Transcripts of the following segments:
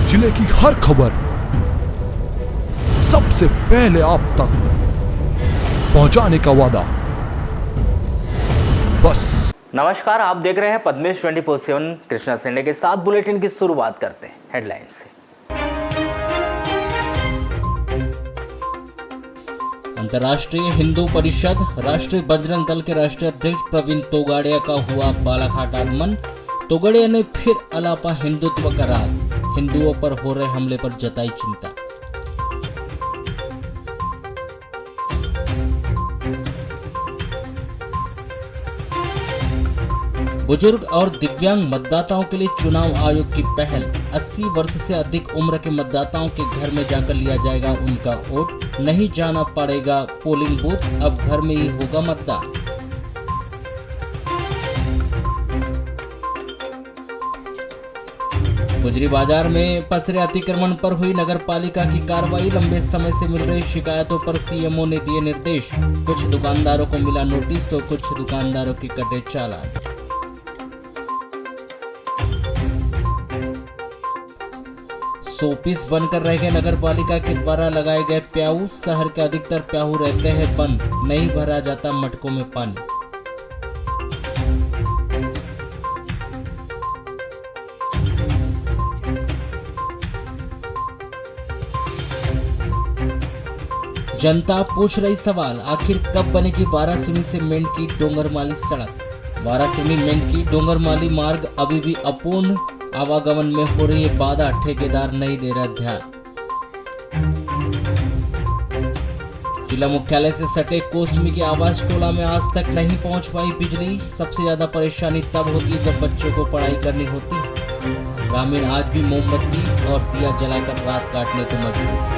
जिले की हर खबर सबसे पहले आप तक पहुंचाने का वादा। बस। नमस्कार, आप देख रहे हैं पद्मेश 24/7। कृष्णा सिंडे के साथ बुलेटिन की शुरुआत करते हैं हेडलाइन से। अंतर्राष्ट्रीय हिंदू परिषद राष्ट्रीय बजरंग दल के राष्ट्रीय अध्यक्ष प्रवीण तोगाड़िया का हुआ बालाघाट आगमन। तोगाड़िया ने फिर अलापा हिंदुत्व का राग, हिंदुओं पर हो रहे हमले पर जताई चिंता। बुजुर्ग और दिव्यांग मतदाताओं के लिए चुनाव आयोग की पहल। 80 वर्ष से अधिक उम्र के मतदाताओं के घर में जाकर लिया जाएगा उनका वोट। नहीं जाना पड़ेगा पोलिंग बूथ, अब घर में ही होगा मतदान। गुजरी बाजार में पसरे अतिक्रमण पर हुई नगरपालिका की कार्रवाई। लंबे समय से मिल रही शिकायतों पर सीएमओ ने दिए निर्देश। कुछ दुकानदारों को मिला नोटिस तो कुछ दुकानदारों की कटे चालान। शोपीस बनकर रह गए नगरपालिका के द्वारा लगाए गए प्याऊ। शहर के अधिकतर प्याऊ रहते हैं बंद, नहीं भरा जाता मटकों में पानी। जनता पूछ रही सवाल, आखिर कब बनेगी वारासिवनी से मेंढकी डोंगरमाली सड़क। वारासिवनी मेंढकी डोंगरमाली मार्ग अभी भी अपूर्ण, आवागमन में हो रही है बाधा, ठेकेदार नहीं दे रहा ध्यान। जिला मुख्यालय से सटे कोसमी के आवास टोला में आज तक नहीं पहुंच पाई बिजली। सबसे ज्यादा परेशानी तब होती है जब बच्चों को पढ़ाई करनी होती है। ग्रामीण आज भी मोमबत्ती और दिया जलाकर रात काटने को मजबूर।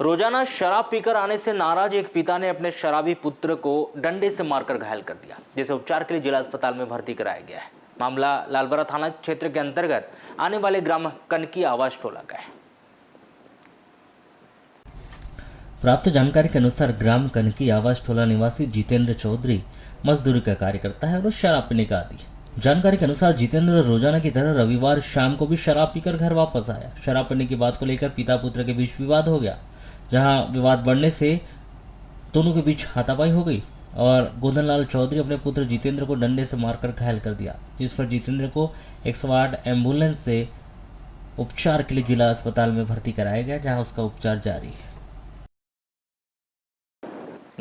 रोजाना शराब पीकर आने से नाराज एक पिता ने अपने शराबी पुत्र को डंडे से मारकर घायल कर दिया, जिसे उपचार के लिए जिला अस्पताल में भर्ती कराया गया है। मामला लालबरा थाना क्षेत्र के अंतर्गत आने वाले ग्राम कनकी आवास टोला का है। प्राप्त जानकारी के अनुसार ग्राम कनकी आवास टोला निवासी जितेंद्र चौधरी मजदूरी का कार्य करता है और शराब पीने का आदी है। जानकारी के अनुसार जितेंद्र रोजाना की तरह रविवार शाम को भी शराब पीकर घर वापस आया। शराब पीने की बात को लेकर पिता पुत्र के बीच विवाद हो गया, जहां विवाद बढ़ने से दोनों के बीच हाथापाई हो गई और गोधनलाल चौधरी अपने पुत्र जितेंद्र को डंडे से मारकर घायल कर दिया, जिस पर जितेंद्र को 108 एम्बुलेंस से उपचार के लिए जिला अस्पताल में भर्ती कराया गया, जहां उसका उपचार जारी है।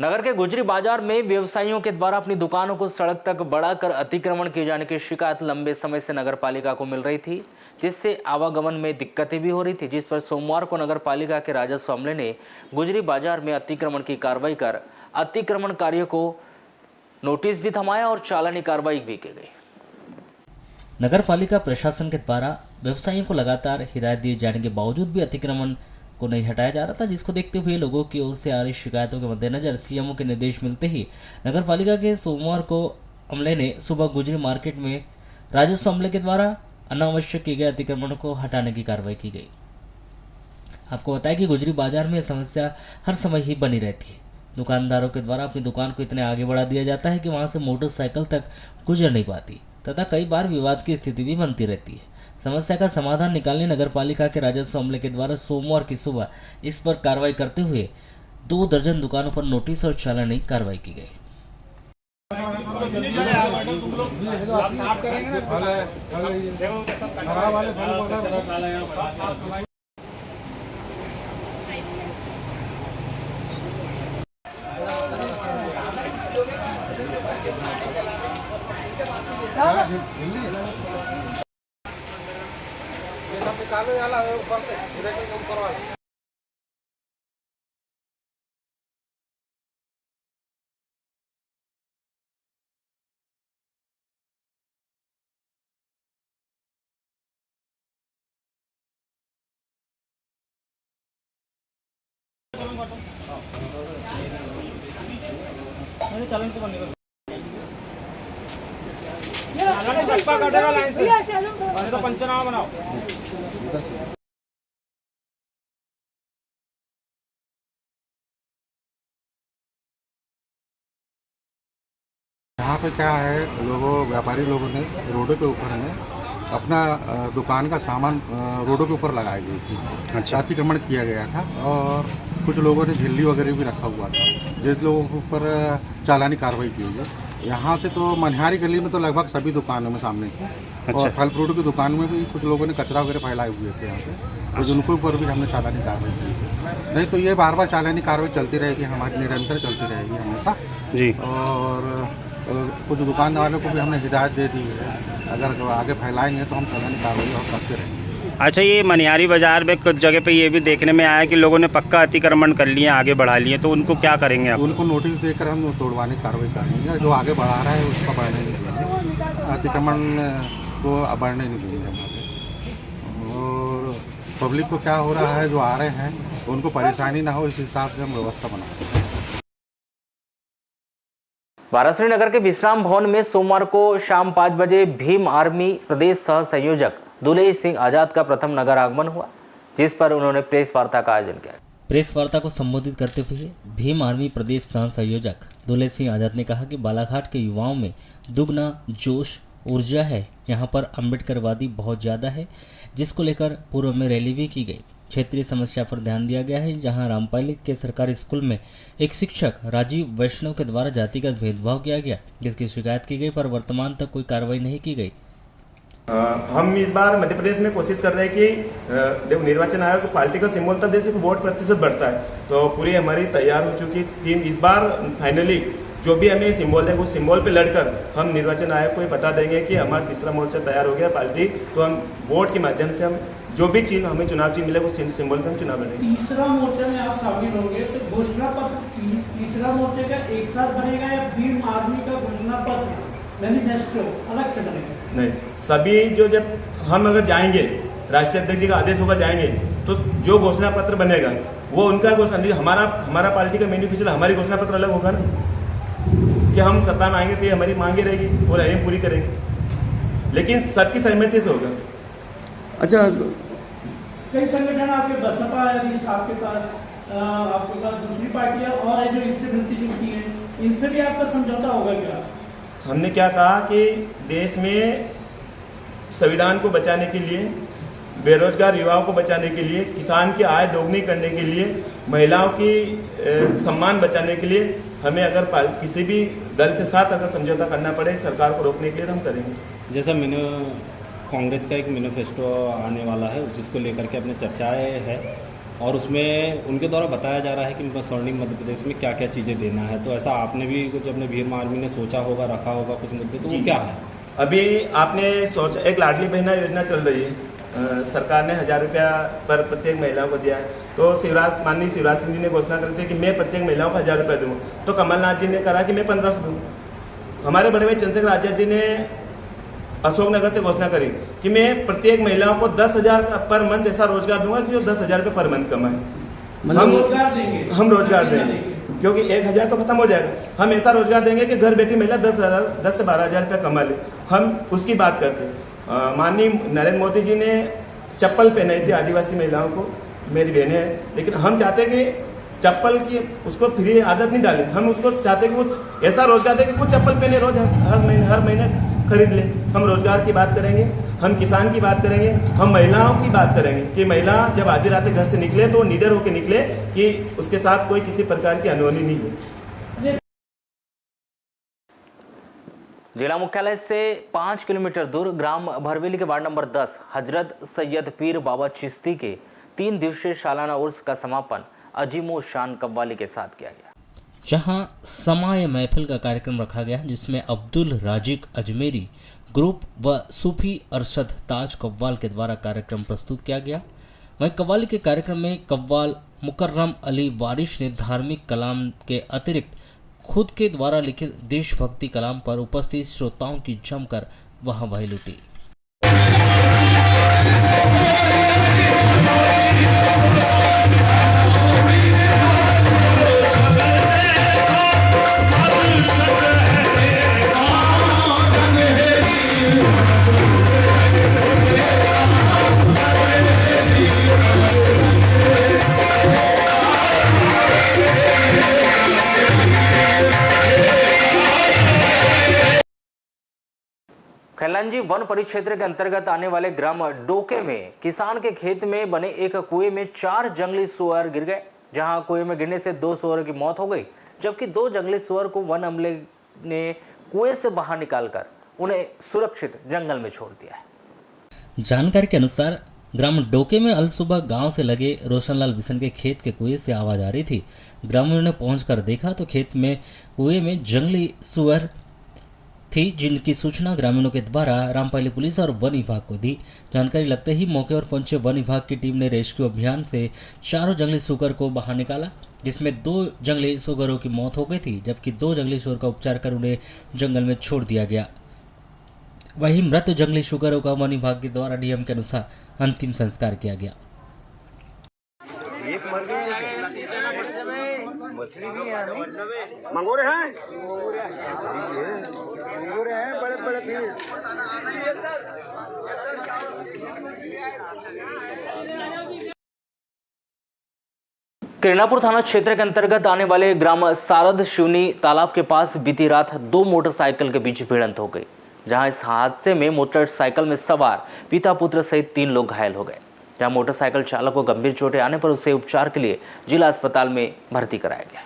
नगर के गुजरी बाजार में व्यवसायियों के द्वारा अपनी दुकानों को सड़क तक बढ़ाकर अतिक्रमण किए जाने की शिकायत लंबे समय से नगरपालिका को मिल रही थी, जिससे आवागमन में दिक्कतें भी हो रही थी। जिस पर सोमवार को नगरपालिका के राजस्व अमले ने गुजरी बाजार में अतिक्रमण की कार्रवाई कर अतिक्रमणकारियों को नोटिस भी थमाया और चालानी कार्रवाई भी की गई। नगरपालिका प्रशासन के द्वारा व्यवसायियों को लगातार हिदायत दिए जाने के बावजूद भी अतिक्रमण को नहीं हटाया जा रहा था, जिसको देखते हुए लोगों की ओर से आ रही शिकायतों के मद्देनजर सीएमओ के निर्देश मिलते ही नगरपालिका के सोमवार को अमले ने सुबह गुजरी मार्केट में राजस्व अमले के द्वारा अनावश्यक किए गए अतिक्रमण को हटाने की कार्रवाई की गई। आपको बताया कि गुजरी बाजार में यह समस्या हर समय ही बनी रहती है। दुकानदारों के द्वारा अपनी दुकान को इतने आगे बढ़ा दिया जाता है कि वहां से मोटरसाइकिल तक गुजर नहीं पाती तथा कई बार विवाद की स्थिति भी बनती रहती है। समस्या का समाधान निकालने नगरपालिका के राजस्व अमले के द्वारा सोमवार की सुबह इस पर कार्रवाई करते हुए 2 दर्जन दुकानों पर नोटिस और चालानी कार्रवाई की गई। पंचनामा बनाओ। यहाँ पे क्या है, व्यापारी लोगों ने रोडों के ऊपर है अपना दुकान का सामान रोडों के ऊपर लगाई गई थी। अच्छा, अतिक्रमण किया गया था और कुछ लोगों ने झिल्ली वगैरह भी रखा हुआ था, जिन लोगों के ऊपर चालानी कार्रवाई की गई। यहाँ से तो मनिहारी गली में तो लगभग सभी दुकानों में सामने थी। अच्छा। और फल फ्रूट की दुकान में भी कुछ लोगों ने कचरा वगैरह फैलाए हुए थे यहाँ पे, तो उनके ऊपर भी हमने चालानी कार्रवाई की। नहीं तो ये बार बार चालानी कार्रवाई चलती रहेगी, हमारी निरंतर चलती रहेगी हमेशा जी। और कुछ दुकानदार वालों को भी हमने हिदायत दे दी है, अगर आगे फैलाएंगे तो हम चालानी कार्रवाई और करते रहेंगे। अच्छा, ये मनिहारी बाजार में कुछ जगह पे ये भी देखने में आया कि लोगों ने पक्का अतिक्रमण कर लिए, आगे बढ़ा लिए, तो उनको क्या करेंगे आप? उनको नोटिस देकर हम तोड़वाने की कार्रवाई करेंगे। जो आगे बढ़ा रहा है उसका बढ़ने नहीं देंगे, अतिक्रमण को बढ़ने नहीं देंगे हमारे। और पब्लिक को क्या हो रहा है, जो आ रहे हैं उनको परेशानी ना हो, इस हिसाब से हम व्यवस्था बनाते हैं। वाराणसी नगर के विश्राम भवन में सोमवार को शाम 5 बजे भीम आर्मी प्रदेश सह संयोजक दुलेश सिंह आजाद का प्रथम नगर आगमन हुआ, जिस पर उन्होंने प्रेस वार्ता का आयोजन किया। प्रेस वार्ता को संबोधित करते हुए भीम आर्मी प्रदेश सह संयोजक दुलेश सिंह आजाद ने कहा कि बालाघाट के युवाओं में दुगना जोश ऊर्जा है। यहाँ पर अम्बेडकरवादी बहुत ज़्यादा है, जिसको लेकर पूर्व में रैली भी की गई। क्षेत्रीय समस्या पर ध्यान दिया गया है, जहां रामपाली के सरकारी स्कूल में एक शिक्षक राजीव वैष्णव के द्वारा जातिगत भेदभाव किया गया, जिसकी शिकायत की गई, पर वर्तमान तक कोई कार्रवाई नहीं की गई। हम इस बार मध्य प्रदेश में कोशिश कर रहे हैं कि जब निर्वाचन आयोग पार्टी का सिंबल तब जैसे वोट प्रतिशत बढ़ता है, तो पूरी हमारी तैयार हो चुकी टीम इस बार फाइनली जो भी हमें सिंबल है उस सिंबल पे लड़कर हम निर्वाचन आयोग को बता देंगे कि हमारा तीसरा मोर्चा तैयार हो गया पार्टी, तो हम वोट के माध्यम से हम जो भी चीज हमें चुनाव चिन्ह मिले उस सिंबल पे हम चुनाव लड़ेंगे। तीसरा मोर्चा में आप शामिल होंगे तो घोषणा पत्र तीसरा मोर्चे का एक साथ बनेगा या भीम आर्मी का घोषणा पत्र मैनिफेस्टो अलग से बनेगा? नहीं, सभी जब हम अगर जाएंगे राष्ट्रीय अध्यक्ष जी का आदेश होगा जाएंगे, तो जो घोषणा पत्र बनेगा वो उनका घोषणा, हमारा पार्टी का मैनिफेस्टो हमारी घोषणा पत्र अलग होगा ना, कि हम सत्ता में आएंगे तो ये हमारी मांगे रहेगी और हम पूरी करेंगे, लेकिन सबकी सहमति से होगा। अच्छा, कई संगठन आपके बसपा है, आपके पास दूसरी पार्टियां और है जो इनसे मिलती जुलती हैं, इनसे भी आपका समझौता होगा क्या? हमने क्या कहा कि देश में संविधान को बचाने के लिए, बेरोजगार युवाओं को बचाने के लिए, किसान की आय दोगुनी करने के लिए, महिलाओं की सम्मान बचाने के लिए हमें अगर किसी भी दल से साथ अगर समझौता करना पड़े सरकार को रोकने के लिए तो हम करेंगे। जैसा कांग्रेस का एक मैनिफेस्टो आने वाला है, जिसको लेकर के अपने चर्चाएं है और उसमें उनके द्वारा बताया जा रहा है कि स्वर्णिम मध्य प्रदेश में क्या क्या चीज़ें देना है, तो ऐसा आपने भी कुछ अपने भीम आर्मी ने सोचा होगा, रखा होगा कुछ मुद्दे, तो वो क्या है? अभी आपने सोचा, एक लाडली बहना योजना चल रही है, सरकार ने 1000 रुपया पर प्रत्येक महिलाओं को दिया है, तो माननीय शिवराज सिंह जी ने घोषणा करते कि मैं प्रत्येक महिलाओं को 1000 रुपया दूँ, तो कमलनाथ जी ने कहा कि मैं 1500 दूँ। हमारे बड़े भाई चंद्रशेखर आजाद जी ने अशोकनगर से घोषणा करी कि मैं प्रत्येक महिलाओं को 10,000 पर मंथ ऐसा रोजगार दूंगा कि जो 10,000 रुपये पर मंथ कमाए। हम रोजगार देंगे, क्योंकि 1,000 तो खत्म हो जाएगा। हम ऐसा रोजगार देंगे कि घर बैठी महिला 10 से 12,000 रुपया कमा ले, हम उसकी बात करते हैं। माननीय नरेंद्र मोदी जी ने चप्पल पहनाई थी आदिवासी महिलाओं को, मेरी बहनें हैं, लेकिन हम चाहते कि चप्पल की उसको फ्री आदत नहीं डालें, हम उसको चाहते कि कुछ ऐसा रोजगार दे कि कुछ चप्पल पहने रोज हर महीने खरीद ले। हम रोजगार की बात करेंगे, हम किसान की बात करेंगे, हम महिलाओं की बात करेंगे कि महिला जब आधी रात घर से निकले तो निडर होकर निकले कि उसके साथ कोई किसी प्रकार की अनहोनी नहीं हो। जिला मुख्यालय से 5 किलोमीटर दूर ग्राम भरवेली के वार्ड नंबर 10 हजरत सैयद पीर बाबा चिश्ती के 3 दिवसीय सालाना उर्स का समापन अजीमो शान कव्वाली के साथ किया गया, जहां समाय महफिल का कार्यक्रम रखा गया, जिसमें अब्दुल राजिक अजमेरी ग्रुप व सूफी अरशद ताज कव्वाल के द्वारा कार्यक्रम प्रस्तुत किया गया। वहीं कव्वाली के कार्यक्रम में कव्वाल मुकर्रम अली वारिश ने धार्मिक कलाम के अतिरिक्त खुद के द्वारा लिखित देशभक्ति कलाम पर उपस्थित श्रोताओं की जमकर वाहवाही लूटी। एलएनजी वन परिक्षेत्र के अंतर्गत आने वाले ग्राम डोके में किसान के खेत में बने एक कुएं में 4 जंगली सुअर गिर गए, जहां कुएं में गिरने से 2 सुअर की मौत हो गई, जबकि 2 जंगली सुअर को वन अमले ने कुएं से बाहर निकालकर उन्हें सुरक्षित जंगल में छोड़ दिया है। जानकारी के अनुसार ग्राम डोके में अल सुबह गांव से लगे रोशनलाल बिशन के खेत के कुएं से आवाज आ रही थी। ग्रामीणों ने पहुंचकर देखा तो खेत में कुएं में जंगली सुअर थी, जिनकी सूचना ग्रामीणों के द्वारा रामपाली पुलिस और वन विभाग को दी। जानकारी लगते ही मौके पर पहुंचे वन विभाग की टीम ने रेस्क्यू अभियान से 4 जंगली सुअर को बाहर निकाला, जिसमें 2 जंगली सुअरों की मौत हो गई थी, जबकि 2 जंगली सुअर का उपचार कर उन्हें जंगल में छोड़ दिया गया। वहीं मृत जंगली सुअरों का वन विभाग के द्वारा नियम के अनुसार अंतिम संस्कार किया गया। मंगोरे हैं बड़े बड़े पीस। किरणापुर थाना क्षेत्र के अंतर्गत आने वाले ग्राम सारद शिवनी तालाब के पास बीती रात 2 मोटरसाइकिल के बीच भिड़ंत हो गई, जहां इस हादसे में मोटरसाइकिल में सवार पिता पुत्र सहित 3 लोग घायल हो गए। जहां मोटरसाइकिल चालक को गंभीर चोटें आने पर उसे उपचार के लिए जिला अस्पताल में भर्ती कराया गया।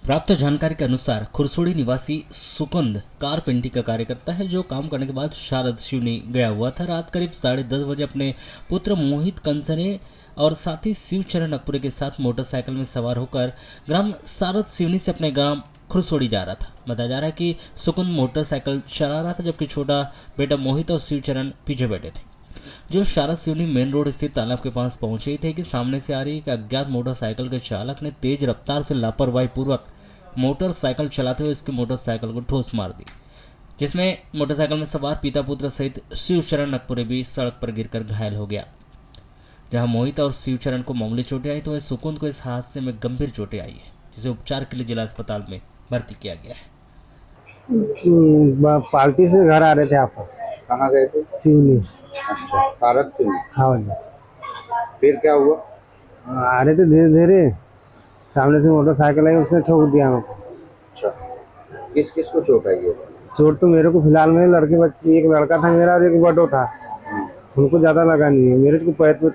प्राप्त जानकारी के अनुसार खुरसुड़ी निवासी सुकंद कारपेंटी का कार्य करता है, जो काम करने के बाद शारद शिवनी गया हुआ था। रात करीब 10:30 बजे अपने पुत्र मोहित कंसने और साथी शिवचरण अकपुरे के साथ मोटरसाइकिल में सवार होकर ग्राम सारद शिवनी से अपने ग्राम खुरसोड़ी जा रहा था। बताया जा रहा है कि सुकुंद मोटरसाइकिल चला रहा था, जबकि छोटा बेटा मोहित और शिवचरण पीछे बैठे थे, जो शारद शिवनी मेन रोड स्थित तालाब के पास पहुंचे थे कि सामने से आ रही एक अज्ञात मोटरसाइकिल के चालक ने तेज रफ्तार से लापरवाही पूर्वक मोटरसाइकिल चलाते हुए इसकी मोटरसाइकिल को ठोस मार दी, जिसमें मोटरसाइकिल में सवार पिता पुत्र सहित शिवचरण अकपुरे भी सड़क पर गिरकर घायल हो गया। जहां मोहित और शिवचरण को मामूली चोटें आई तो वहीं सुकुंद को इस हादसे में गंभीर चोटें आई है, जिसे उपचार के लिए जिला अस्पताल में भर्ती किया गया है। पार्टी से घर आ रहे थे आपस। कहाँ गए थे? सिवनी। अच्छा, भारत सिवनी। हाँ जी। फिर क्या हुआ? आ रहे थे धीरे धीरे, सामने से मोटरसाइकिल आई, उसने ठोक दिया हमको। अच्छा, किस किस को चोट आई है? चोट तो मेरे को फिलहाल में लड़के बच्चे, एक लड़का था मेरा और एक बटो था, उनको ज्यादा लगा नहीं है, मेरे को पैर पे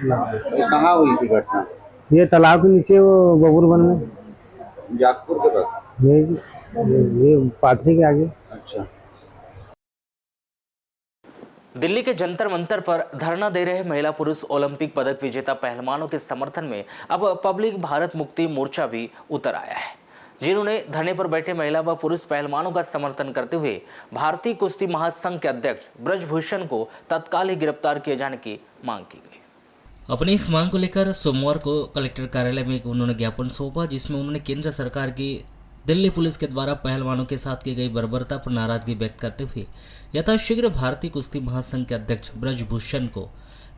लगा। कहाँ हुई थी घटना? ये तालाब के नीचे, वो बबूरवन में, जागपुर के पास। ये पाथरी के आगे। अच्छा। दिल्ली के जंतर मंतर पर धरना दे रहे महिला पुरुष ओलंपिक पदक विजेता पहलवानों के समर्थन में अब पब्लिक भारत मुक्ति मोर्चा भी उतर आया है, जिन्होंने धरने पर बैठे महिला व पुरुष पहलवानों का समर्थन करते हुए भारतीय कुश्ती महासंघ के अध्यक्ष ब्रजभूषण को तत्काल ही गिरफ्तार किए जाने की मांग की गई। अपनी इस मांग को लेकर सोमवार को कलेक्टर कार्यालय में उन्होंने ज्ञापन सौंपा, जिसमें उन्होंने केंद्र सरकार की दिल्ली पुलिस के द्वारा पहलवानों के साथ की गई बर्बरता पर नाराजगी व्यक्त करते हुए यथाशीघ्र भारतीय कुश्ती महासंघ के अध्यक्ष ब्रजभूषण को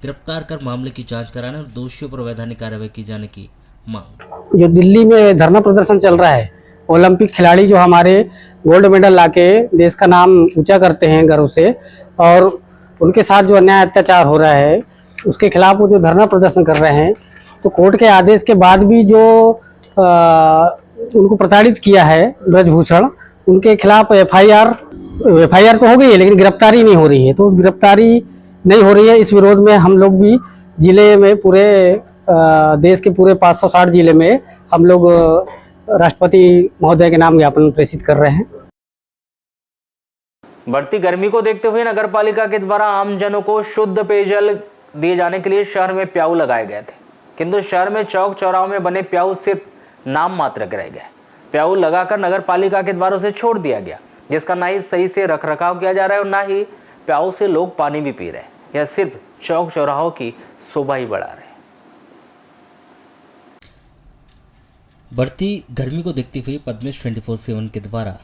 गिरफ्तार कर मामले की जांच कराने और दोषियों पर वैधानिक कार्रवाई की जाने की मांग। जो दिल्ली में धरना प्रदर्शन चल रहा है, ओलंपिक खिलाड़ी जो हमारे गोल्ड मेडल लाके देश का नाम ऊंचा करते हैं गर्व से, और उनके साथ जो अन्याय अत्याचार हो रहा है उसके खिलाफ वो जो धरना प्रदर्शन कर रहे हैं, तो कोर्ट के आदेश के बाद भी जो उनको प्रताड़ित किया है ब्रजभूषण, उनके खिलाफ एफआईआर तो हो गई है, लेकिन गिरफ्तारी नहीं हो रही है। तो उस गिरफ्तारी नहीं हो रही है, इस विरोध में हम लोग भी जिले में पूरे देश के पूरे 560 जिले में हम लोग राष्ट्रपति महोदय के नाम ज्ञापन प्रेषित कर रहे हैं। बढ़ती गर्मी को देखते हुए नगर पालिका के द्वारा आमजनों को शुद्ध पेयजल दिए जाने के लिए शहर में प्याऊ लगाए गए थे, किंतु शहर में चौक चौराहों में बने प्याऊ सिर्फ नाम मात्र के रह गए। प्याऊ लगाकर नगर पालिका के द्वारा उसे छोड़ दिया गया, जिसका ना ही सही से रखरखाव किया जा रहा है और ना ही प्याऊ से लोग पानी भी पी रहे हैं। यह सिर्फ चौक चौराहों की शोभा ही बढ़ा रहे हैं। बढ़ती गर्मी को देखते हुए पद्मेश 24/7 के द्वारा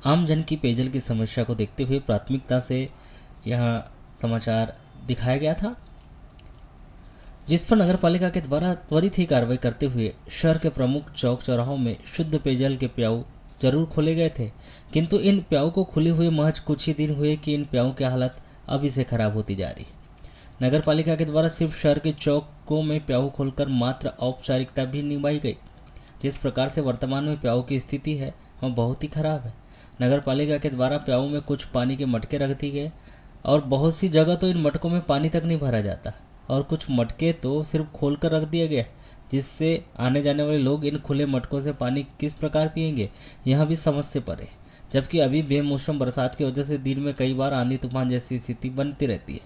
आमजन की पेयजल की समस्या को देखते हुए प्राथमिकता से यह समाचार दिखाया गया था, जिस पर नगरपालिका के द्वारा त्वरित ही कार्रवाई करते हुए शहर के प्रमुख चौक चौराहों में शुद्ध पेयजल के प्याऊ जरूर खोले गए थे, किंतु इन प्याऊ को खुले हुए महज कुछ ही दिन हुए कि इन प्याऊ की हालत अभी से खराब होती जा रही। नगरपालिका के द्वारा सिर्फ शहर के चौकों में प्याऊ खोलकर मात्र औपचारिकता भी निभाई गई। जिस प्रकार से वर्तमान में प्याऊ की स्थिति है वह बहुत ही खराब है। नगर पालिका के द्वारा प्याऊ में कुछ पानी के मटके रख दिए गए और बहुत सी जगह तो इन मटकों में पानी तक नहीं भरा जाता और कुछ मटके तो सिर्फ खोल कर रख दिया गया, जिससे आने जाने वाले लोग इन खुले मटकों से पानी किस प्रकार पिएंगे, यह भी समझ से परे। जबकि अभी बेमौसम बरसात की वजह से दिन में कई बार आंधी तूफान जैसी स्थिति बनती रहती है।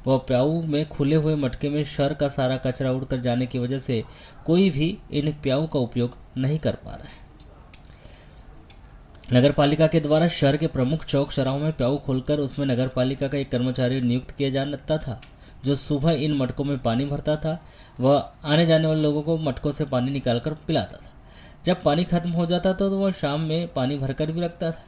वह प्याऊ में खुले हुए मटके में शहर का सारा कचरा उड़कर जाने की वजह से कोई भी इन प्याऊ का उपयोग नहीं कर पा रहा है। नगर पालिका के द्वारा शहर के प्रमुख चौक चौराहों में प्याऊ खोलकर उसमें नगर पालिका का एक कर्मचारी नियुक्त किया जाता था, जो सुबह इन मटकों में पानी भरता था। वह आने जाने वाले लोगों को मटकों से पानी निकालकर पिलाता था। जब पानी खत्म हो जाता था तो वह शाम में पानी भरकर भी रखता था।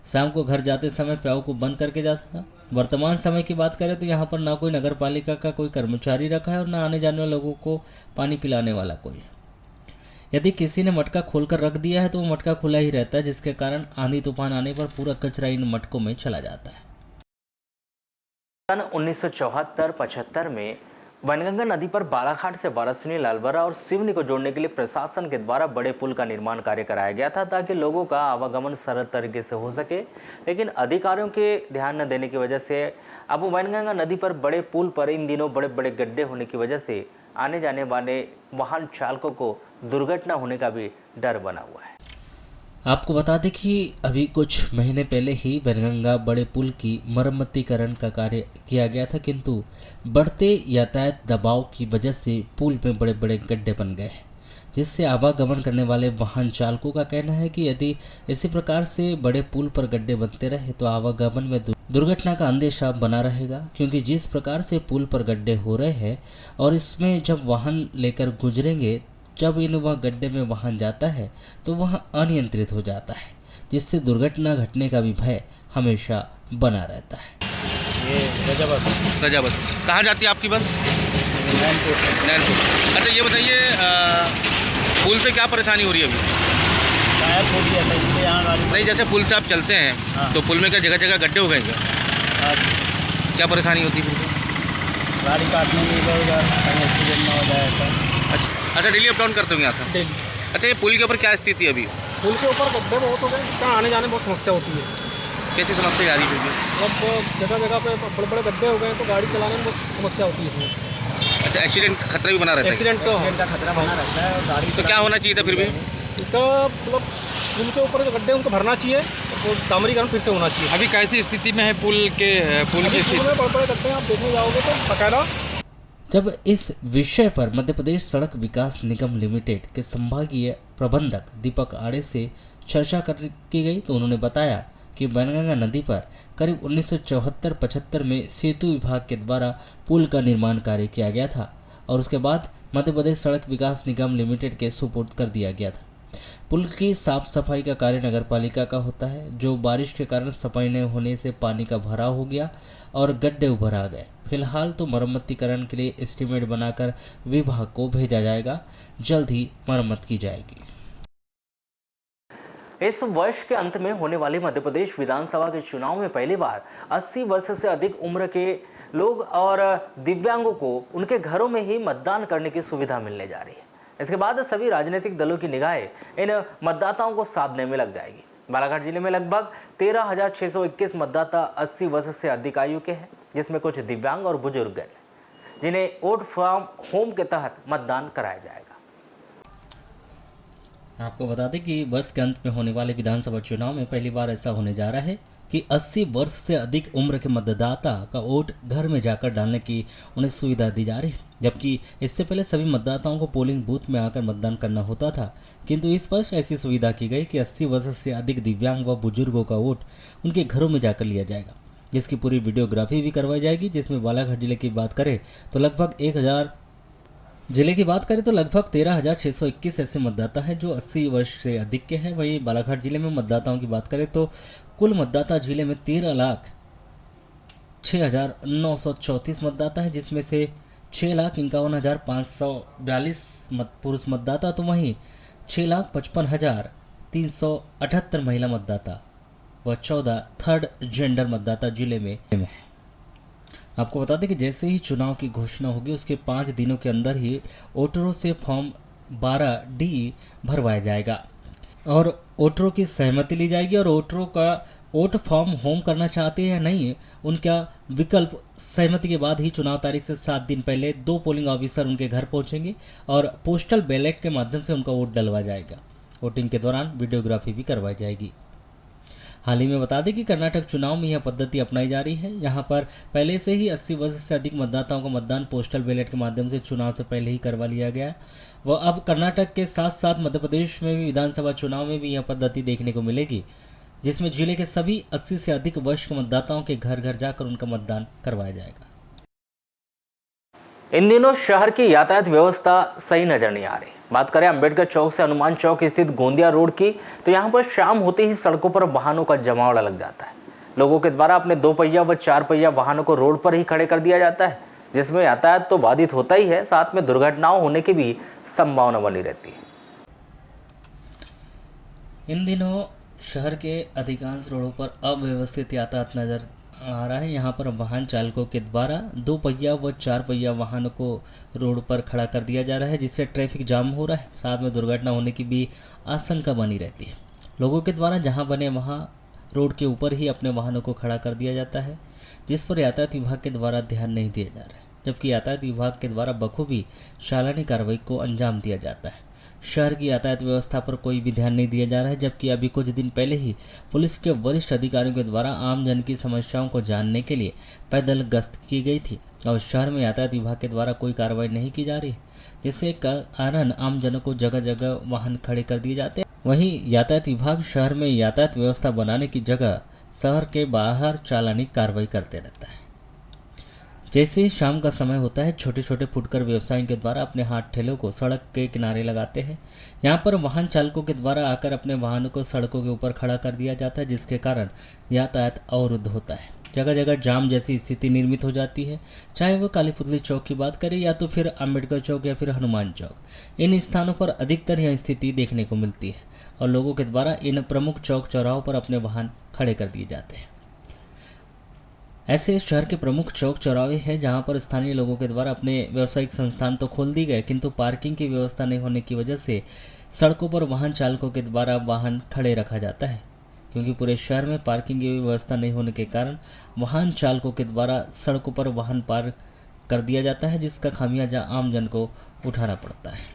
शाम को घर जाते समय प्याऊ को बंद करके जाता था। वर्तमान समय की बात करें तो यहाँ पर ना कोई नगर पालिका का कोई कर्मचारी रखा है और ना आने जाने वाले लोगों को पानी पिलाने वाला कोई। यदि किसी ने मटका खोलकर रख दिया है तो वो मटका खुला ही रहता है, जिसके कारण आंधी तूफान आने पर पूरा कचरा इन मटकों में चला जाता है। सन 1974-75 में वनगंगा नदी पर बालाघाट से वाराणसी, लालबरा और सिवनी को जोड़ने के लिए प्रशासन के द्वारा बड़े पुल का निर्माण कार्य कराया गया था ताकि लोगों का आवागमन सरल तरीके से हो सके। लेकिन अधिकारियों के ध्यान न देने की वजह से अब वनगंगा नदी पर बड़े पुल पर इन दिनों बड़े बड़े गड्ढे होने की वजह से आने जाने वाले वाहन चालकों को दुर्घटना होने का भी डर बना हुआ है। आपको बता दें कि अभी कुछ महीने पहले ही वनगंगा बड़े पुल की मरम्मतीकरण का कार्य किया गया था, किंतु बढ़ते यातायात दबाव की वजह से पुल में बड़े बड़े गड्ढे बन गए हैं, जिससे आवागमन करने वाले वाहन चालकों का कहना है कि यदि इसी प्रकार से बड़े पुल पर गड्ढे बनते रहे तो आवागमन में दुर्घटना का अंदेशा बना रहेगा। क्योंकि जिस प्रकार से पुल पर गड्ढे हो रहे हैं और इसमें जब वाहन लेकर गुजरेंगे, जब इन वह गड्ढे में वाहन जाता है तो वह अनियंत्रित हो जाता है, जिससे दुर्घटना घटने का भी भय हमेशा बना रहता है। ये रजाबत कहाँ जाती है आपकी बस? नैनपुर। अच्छा, ये बताइए पुल से क्या परेशानी हो रही है अभी? टायर फूट गया था इसलिए यहाँ गाड़ी नहीं, जैसे पुल से आप चलते हैं तो पुल में क्या जगह जगह गड्ढे हो गए क्या? क्या परेशानी होती है? गाड़ी काटने में इधर कहीं एक्सीडेंट ना हो जाए ऐसा। अच्छा, डेली अप डाउन करते होंगे यहाँ से? डेली। अच्छा, ये पुल के ऊपर क्या स्थिति है अभी? पुल के ऊपर गड्ढे बहुत हो गए, कहाँ आने जाने में बहुत समस्या होती है। कैसी समस्या आ रही है? अब जगह जगह पे बड़े बड़े गड्ढे हो गए तो गाड़ी चलाने में बहुत समस्या होती है इसमें। अच्छा, एक्सीडेंट खतरा भी बना रहता है? एक्सीडेंट का खतरा बना रहता है और गाड़ी तो क्या होना चाहिए था फिर भी? इसका मतलब पुल के ऊपर जो गड्ढे उनको भरना चाहिए, तो डामरीकरण फिर से होना चाहिए। अभी कैसी स्थिति में है पुल की स्थिति? बड़े बड़े गड्ढे आप देखने जाओगे तो बकायदा। जब इस विषय पर मध्य प्रदेश सड़क विकास निगम लिमिटेड के संभागीय प्रबंधक दीपक आड़े से चर्चा की गई तो उन्होंने बताया कि वनगंगा नदी पर करीब 1974-75 में सेतु विभाग के द्वारा पुल का निर्माण कार्य किया गया था और उसके बाद मध्य प्रदेश सड़क विकास निगम लिमिटेड के सुपुर्द कर दिया गया था। पुल की साफ सफाई का कार्य नगर पालिका का होता है, जो बारिश के कारण सफाई नहीं होने से पानी का भराव हो गया और गड्ढे उभर आ गए। फिलहाल तो मरम्मतीकरण के लिए एस्टीमेट बनाकर विभाग को भेजा जाएगा, जल्द ही मरम्मत की जाएगी। इस वर्ष के अंत में होने वाले मध्य प्रदेश विधानसभा के चुनाव में पहली बार 80 वर्ष से अधिक उम्र के लोग और दिव्यांगों को उनके घरों में ही मतदान करने की सुविधा मिलने जा रही है। इसके बाद सभी राजनीतिक दलों की निगाहें इन मतदाताओं को साधने में लग जाएगी। बालाघाट जिले में लगभग 13,621 मतदाता 80 वर्ष से अधिक आयु के हैं, जिसमें कुछ दिव्यांग और बुजुर्ग हैं, जिन्हें वोट फ्रॉम होम के तहत मतदान कराया जाएगा। आपको बता दें कि वर्ष के अंत में होने वाले विधानसभा चुनाव में पहली बार ऐसा होने जा रहा है कि 80 वर्ष से अधिक उम्र के मतदाता का वोट घर में जाकर डालने की उन्हें सुविधा दी जा रही है, जबकि इससे पहले सभी मतदाताओं को पोलिंग बूथ में आकर मतदान करना होता था। किंतु इस वर्ष ऐसी सुविधा की गई कि 80 वर्ष से अधिक दिव्यांग व बुजुर्गों का वोट उनके घरों में जाकर लिया जाएगा, जिसकी पूरी वीडियोग्राफी भी करवाई जाएगी। जिसमें बालाघाट जिले की बात करें तो लगभग 13,621 ऐसे मतदाता हैं जो 80 वर्ष से अधिक के हैं। वहीं बालाघाट जिले में मतदाताओं की बात करें तो कुल मतदाता जिले में 13,06,934 मतदाता है, जिसमें से 6,51,542 पुरुष मतदाता तो वहीं 6,55,378 महिला मतदाता व 14 थर्ड जेंडर मतदाता जिले में है। आपको बता दें कि जैसे ही चुनाव की घोषणा होगी उसके 5 दिनों के अंदर ही वोटरों से फॉर्म 12D भरवाया जाएगा। और वोटरों की सहमति ली जाएगी और वोटरों का वोट फॉर्म होम करना चाहते हैं या नहीं, उनका विकल्प सहमति के बाद ही चुनाव तारीख से 7 दिन पहले 2 पोलिंग ऑफिसर उनके घर पहुंचेंगे और पोस्टल बैलेट के माध्यम से उनका वोट डलवा जाएगा। वोटिंग के दौरान वीडियोग्राफी भी करवाई जाएगी। हाल ही में बता दें कि कर्नाटक चुनाव में यह पद्धति अपनाई जा रही है। यहाँ पर पहले से ही 80 वर्ष से अधिक मतदाताओं का मतदान पोस्टल बैलेट के माध्यम से चुनाव से पहले ही करवा लिया गया है। वह अब कर्नाटक के साथ साथ मध्य प्रदेश में भी विधानसभा चुनाव में भी यह पद्धति देखने को मिलेगी, जिसमें जिले के सभी 80 से अधिक वर्ष के मतदाताओं के घर घर जाकर उनका मतदान करवाया जाएगा। इन दिनों शहर की यातायात व्यवस्था सही नजर नहीं आ रही। बात करें अंबेडकर चौक से हनुमान चौक स्थित गोंदिया रोड की, तो यहाँ पर शाम होते ही सड़कों पर वाहनों का जमावड़ा लग जाता है। लोगों के द्वारा अपने 2 पहिया व 4 पहिया वाहनों को रोड पर ही खड़े कर दिया जाता है, जिसमें यातायात तो बाधित होता ही है, साथ में दुर्घटनाओं होने की भी संभावना बनी रहती है। इन दिनों शहर के अधिकांश रोडों पर अव्यवस्थित यातायात नजर आ रहा है। यहाँ पर वाहन चालकों के द्वारा 2 पहिया व 4 पहिया वाहनों को रोड पर खड़ा कर दिया जा रहा है, जिससे ट्रैफिक जाम हो रहा है, साथ में दुर्घटना होने की भी आशंका बनी रहती है। लोगों के द्वारा जहाँ बने वहाँ रोड के ऊपर ही अपने वाहनों को खड़ा कर दिया जाता है, जिस पर यातायात विभाग के द्वारा ध्यान नहीं दिया जा रहा है, जबकि यातायात विभाग के द्वारा बखूबी चालानी कार्रवाई को अंजाम दिया जाता है। शहर की यातायात व्यवस्था पर कोई भी ध्यान नहीं दिया जा रहा है, जबकि अभी कुछ दिन पहले ही पुलिस के वरिष्ठ अधिकारियों के द्वारा आम जन की समस्याओं को जानने के लिए पैदल गश्त की गई थी और शहर में यातायात विभाग के द्वारा कोई कार्रवाई नहीं की जा रही, जिससे कारण आम जनों को जगह जगह वाहन खड़े कर दिए जाते हैं। वहीं यातायात विभाग शहर में यातायात व्यवस्था बनाने की जगह शहर के बाहर चालानी कार्रवाई करते रहता है। जैसे ही शाम का समय होता है, छोटे छोटे फुटकर व्यवसायियों के द्वारा अपने हाथ ठेलों को सड़क के किनारे लगाते हैं। यहाँ पर वाहन चालकों के द्वारा आकर अपने वाहनों को सड़कों के ऊपर खड़ा कर दिया जाता है, जिसके कारण यातायात अवरुद्ध होता है। जगह जगह जाम जैसी स्थिति निर्मित हो जाती है, चाहे वो काली पुतली चौक की बात करें या तो फिर अम्बेडकर चौक या फिर हनुमान चौक। इन स्थानों पर अधिकतर यह स्थिति देखने को मिलती है और लोगों के द्वारा इन प्रमुख चौक चौराहों पर अपने वाहन खड़े कर दिए जाते हैं। ऐसे शहर के प्रमुख चौक चौराहे हैं जहां पर स्थानीय लोगों के द्वारा अपने व्यावसायिक संस्थान तो खोल दी गए, किंतु पार्किंग की व्यवस्था नहीं होने की वजह से सड़कों पर वाहन चालकों के द्वारा वाहन खड़े रखा जाता है, क्योंकि पूरे शहर में पार्किंग की व्यवस्था नहीं होने के कारण वाहन चालकों के द्वारा सड़कों पर वाहन पार्क कर दिया जाता है, जिसका खामियाजा आम जन को उठाना पड़ता है।